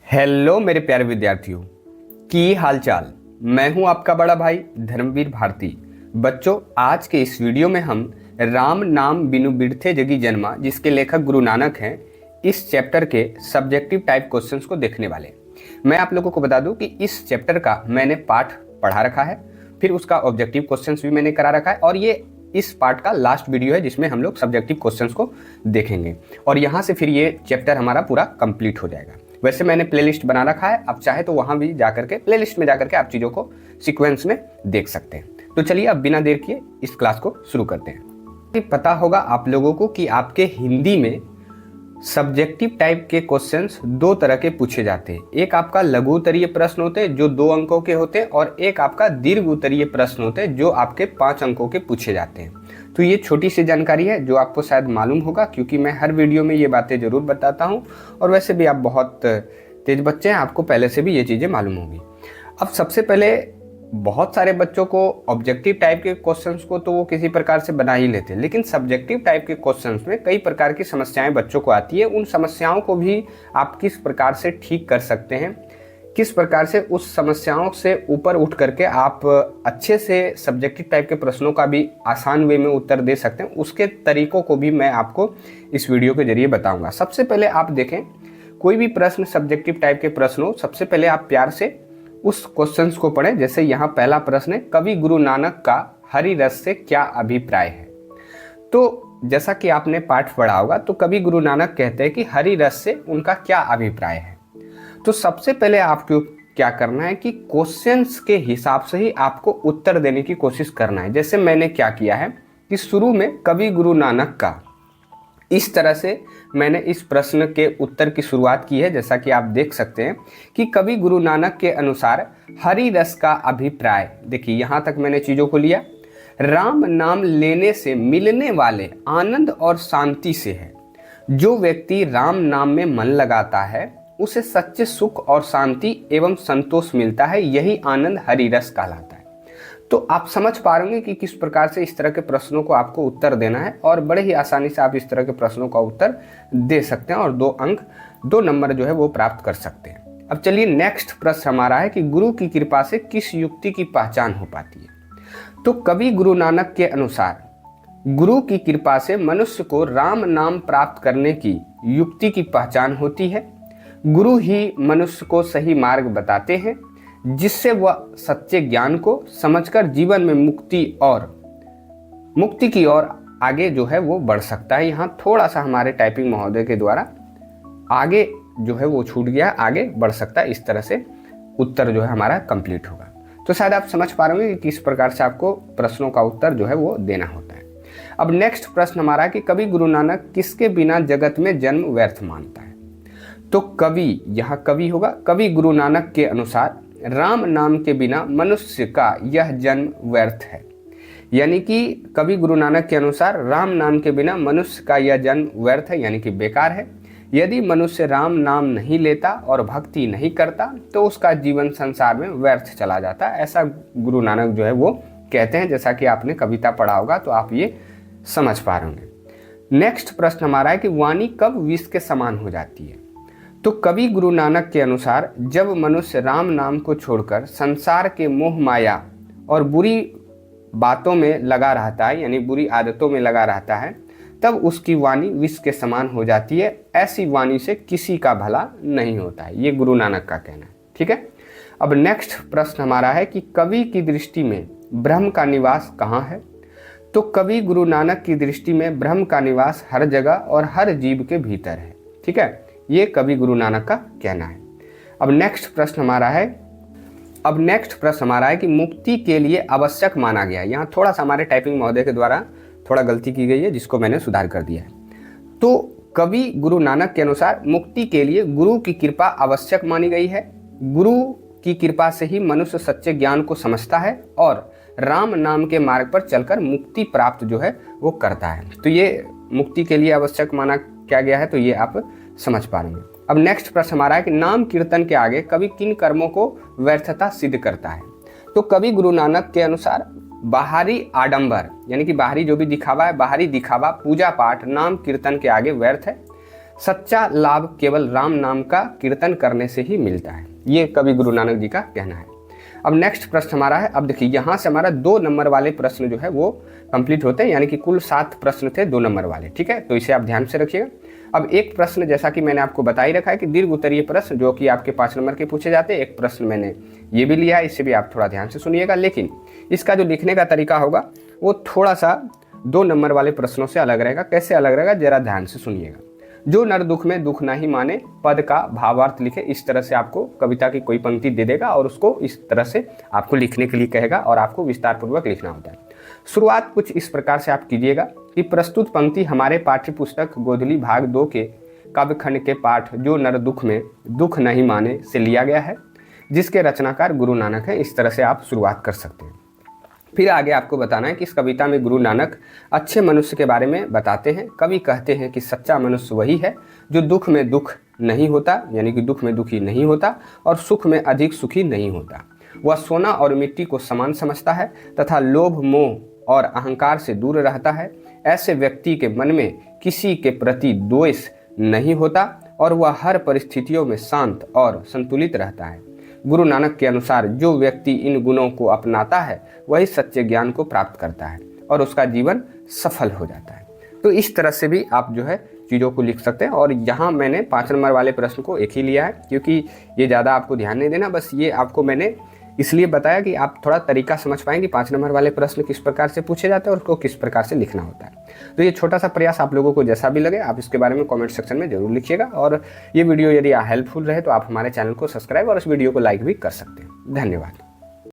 Hello मेरे प्यारे विद्यार्थियों की हालचाल। मैं हूं आपका बड़ा भाई धर्मवीर भारती। बच्चों, आज के इस वीडियो में हम राम नाम बिनु बिरथे जगी जन्मा, जिसके लेखक गुरु नानक हैं, इस चैप्टर के सब्जेक्टिव टाइप क्वेश्चंस को देखने वाले। मैं आप लोगों को बता दूं कि इस चैप्टर का मैंने पाठ पढ़ा रखा है, फिर उसका ऑब्जेक्टिव क्वेश्चंस भी मैंने करा रखा है, और ये इस पार्ट का लास्ट वीडियो है जिसमें हम लोग सब्जेक्टिव क्वेश्चंस को देखेंगे और यहाँ से फिर ये चैप्टर हमारा पूरा कंप्लीट हो जाएगा। वैसे मैंने प्लेलिस्ट बना रखा है, आप चाहे तो वहाँ भी जाकर के प्लेलिस्ट में जाकर के आप चीज़ों को सीक्वेंस में देख सकते हैं। तो चलिए अब बिना देर किए इस क्लास को शुरू करते हैं। पता होगा आप लोगों को कि आपके हिंदी में सब्जेक्टिव टाइप के क्वेश्चंस दो तरह के पूछे जाते हैं। एक आपका लघु उत्तरीय प्रश्न होते हैं जो 2 अंकों के होते हैं, और एक आपका दीर्घ उत्तरीय प्रश्न होते हैं जो आपके 5 अंकों के पूछे जाते हैं। तो ये छोटी सी जानकारी है जो आपको शायद मालूम होगा, क्योंकि मैं हर वीडियो में ये बातें जरूर बताता हूँ, और वैसे भी आप बहुत तेज बच्चे हैं, आपको पहले से भी ये चीज़ें मालूम होंगी। अब सबसे पहले बहुत सारे बच्चों को ऑब्जेक्टिव टाइप के क्वेश्चंस को तो वो किसी प्रकार से बना ही लेते हैं, लेकिन सब्जेक्टिव टाइप के क्वेश्चंस में कई प्रकार की समस्याएं बच्चों को आती है। उन समस्याओं को भी आप किस प्रकार से ठीक कर सकते हैं, किस प्रकार से उस समस्याओं से ऊपर उठ करके आप अच्छे से सब्जेक्टिव टाइप के प्रश्नों का भी आसान वे में उत्तर दे सकते हैं, उसके तरीकों को भी मैं आपको इस वीडियो के जरिए बताऊंगा। सबसे पहले आप देखें, कोई भी प्रश्न सब्जेक्टिव टाइप के प्रश्न हो, सबसे पहले आप प्यार से उस क्वेश्चंस को पढ़ें। जैसे यहाँ पहला प्रश्न है, कवि गुरु नानक का हरि रस से क्या अभिप्राय है। तो जैसा कि आपने पाठ पढ़ा होगा, तो कवि गुरु नानक कहते हैं कि हरि रस से उनका क्या अभिप्राय है। तो सबसे पहले आपको क्या करना है कि क्वेश्चंस के हिसाब से ही आपको उत्तर देने की कोशिश करना है। जैसे मैंने क्या किया है कि शुरू में कवि गुरु नानक का, इस तरह से मैंने इस प्रश्न के उत्तर की शुरुआत की है। जैसा कि आप देख सकते हैं कि कवि गुरु नानक के अनुसार हरि रस का अभिप्राय, देखिए यहाँ तक मैंने चीज़ों को लिया, राम नाम लेने से मिलने वाले आनंद और शांति से है। जो व्यक्ति राम नाम में मन लगाता है उसे सच्चे सुख और शांति एवं संतोष मिलता है, यही आनंद हरि रस कहलाता है। तो आप समझ पा रहे कि किस प्रकार से इस तरह के प्रश्नों को आपको उत्तर देना है, और बड़े ही आसानी से आप इस तरह के प्रश्नों का उत्तर दे सकते हैं और 2 नंबर जो है वो प्राप्त कर सकते हैं। अब चलिए नेक्स्ट प्रश्न हमारा है कि गुरु की कृपा से किस युक्ति की पहचान हो पाती है। तो कवि गुरु नानक के अनुसार गुरु की कृपा से मनुष्य को राम नाम प्राप्त करने की युक्ति की पहचान होती है। गुरु ही मनुष्य को सही मार्ग बताते हैं, जिससे वह सच्चे ज्ञान को समझकर जीवन में मुक्ति की ओर आगे जो है वो बढ़ सकता है। यहाँ थोड़ा सा हमारे टाइपिंग महोदय के द्वारा आगे जो है वो छूट गया, आगे बढ़ सकता है। इस तरह से उत्तर जो है हमारा कंप्लीट होगा। तो शायद आप समझ पा रहे होंगे कि किस प्रकार से आपको प्रश्नों का उत्तर जो है वो देना होता है। अब नेक्स्ट प्रश्न हमारा है कि कवि गुरु नानक किसके बिना जगत में जन्म व्यर्थ मानता है। तो कवि, यहाँ कवि होगा, कवि गुरु नानक के अनुसार राम नाम के बिना मनुष्य का यह जन्म व्यर्थ है। यानी कि कवि गुरु नानक के अनुसार राम नाम के बिना मनुष्य का यह जन्म व्यर्थ है, यानी कि बेकार है। यदि मनुष्य राम नाम नहीं लेता और भक्ति नहीं करता तो उसका जीवन संसार में व्यर्थ चला जाता है। ऐसा गुरु नानक जो है वो कहते हैं। जैसा कि आपने कविता पढ़ा होगा तो आप ये समझ पा रहे होंगे। नेक्स्ट प्रश्न हमारा है कि वाणी कब विष के समान हो जाती है। तो कवि गुरु नानक के अनुसार जब मनुष्य राम नाम को छोड़कर संसार के मोह माया और बुरी बातों में लगा रहता है, यानी बुरी आदतों में लगा रहता है, तब उसकी वाणी विष के समान हो जाती है। ऐसी वाणी से किसी का भला नहीं होता है, ये गुरु नानक का कहना है। ठीक है। अब नेक्स्ट प्रश्न हमारा है कि कवि की दृष्टि में ब्रह्म का निवास कहाँ है। तो कवि गुरु नानक की दृष्टि में ब्रह्म का निवास हर जगह और हर जीव के भीतर है। ठीक है, ये कवि गुरु नानक का कहना है। अब नेक्स्ट प्रश्न हमारा है कि मुक्ति के लिए आवश्यक माना गया है। यहाँ थोड़ा सा हमारे टाइपिंग महोदय के द्वारा थोड़ा गलती की गई है, जिसको मैंने सुधार कर दिया है। तो कवि गुरु नानक के अनुसार मुक्ति के लिए गुरु की कृपा आवश्यक मानी गई है। गुरु की कृपा से ही मनुष्य सच्चे ज्ञान को समझता है और राम नाम के मार्ग पर चलकर मुक्ति प्राप्त जो है वो करता है। तो ये मुक्ति के लिए आवश्यक माना क्या गया है, तो ये आप समझ पा रहे हैं। अब नेक्स्ट प्रश्न हमारा है कि नाम कीर्तन के आगे कवि किन कर्मों को व्यर्थता सिद्ध करता है। तो कवि गुरु नानक के अनुसार बाहरी आडंबर, यानी कि बाहरी जो भी दिखावा है, बाहरी दिखावा, पूजा पाठ, नाम कीर्तन के आगे व्यर्थ है। सच्चा लाभ केवल राम नाम का कीर्तन करने से ही मिलता है, ये कवि गुरु नानक जी का कहना है। अब नेक्स्ट प्रश्न हमारा है, अब देखिए यहाँ से हमारा 2 नंबर वाले प्रश्न जो है वो कंप्लीट होते हैं, यानी कि कुल 7 प्रश्न थे 2 नंबर वाले, ठीक है, तो इसे आप ध्यान से रखिएगा। अब एक प्रश्न जैसा कि मैंने आपको बता ही रखा है कि दीर्घ उत्तरीय प्रश्न जो कि आपके 5 नंबर के पूछे जाते हैं, एक प्रश्न मैंने ये भी लिया है, इसे भी आप थोड़ा ध्यान से सुनिएगा, लेकिन इसका जो लिखने का तरीका होगा वो थोड़ा सा 2 नंबर वाले प्रश्नों से अलग रहेगा। कैसे अलग रहेगा, जरा ध्यान से सुनिएगा। जो नर दुख में दुख नहीं माने, पद का भावार्थ लिखे, इस तरह से आपको कविता की कोई पंक्ति दे देगा और उसको इस तरह से आपको लिखने के लिए कहेगा और आपको विस्तार पूर्वक लिखना होता है। शुरुआत कुछ इस प्रकार से आप कीजिएगा कि प्रस्तुत पंक्ति हमारे पाठ्य पुस्तक गोधली भाग 2 के काव्य खंड के पाठ जो नर दुख में दुख नहीं माने से लिया गया है, जिसके रचनाकार गुरु नानक है। इस तरह से आप शुरुआत कर सकते हैं। फिर आगे आपको बताना है कि इस कविता में गुरु नानक अच्छे मनुष्य के बारे में बताते हैं। कवि कहते हैं कि सच्चा मनुष्य वही है जो दुख में दुख नहीं होता, यानी कि दुख में दुखी नहीं होता और सुख में अधिक सुखी नहीं होता। वह सोना और मिट्टी को समान समझता है तथा लोभ मोह और अहंकार से दूर रहता है। ऐसे व्यक्ति के मन में किसी के प्रति द्वेष नहीं होता और वह हर परिस्थितियों में शांत और संतुलित रहता है। गुरु नानक के अनुसार जो व्यक्ति इन गुणों को अपनाता है वही सच्चे ज्ञान को प्राप्त करता है और उसका जीवन सफल हो जाता है। तो इस तरह से भी आप जो है चीज़ों को लिख सकते हैं। और यहाँ मैंने 5 नंबर वाले प्रश्न को एक ही लिया है, क्योंकि ये ज़्यादा आपको ध्यान नहीं देना, बस ये आपको मैंने इसलिए बताया कि आप थोड़ा तरीका समझ पाएंगे 5 नंबर वाले प्रश्न किस प्रकार से पूछे जाते हैं और उसको किस प्रकार से लिखना होता है। तो ये छोटा सा प्रयास आप लोगों को जैसा भी लगे आप इसके बारे में कमेंट सेक्शन में जरूर लिखिएगा। और ये वीडियो यदि हेल्पफुल रहे तो आप हमारे चैनल को सब्सक्राइब और इस वीडियो को लाइक भी कर सकते हैं। धन्यवाद।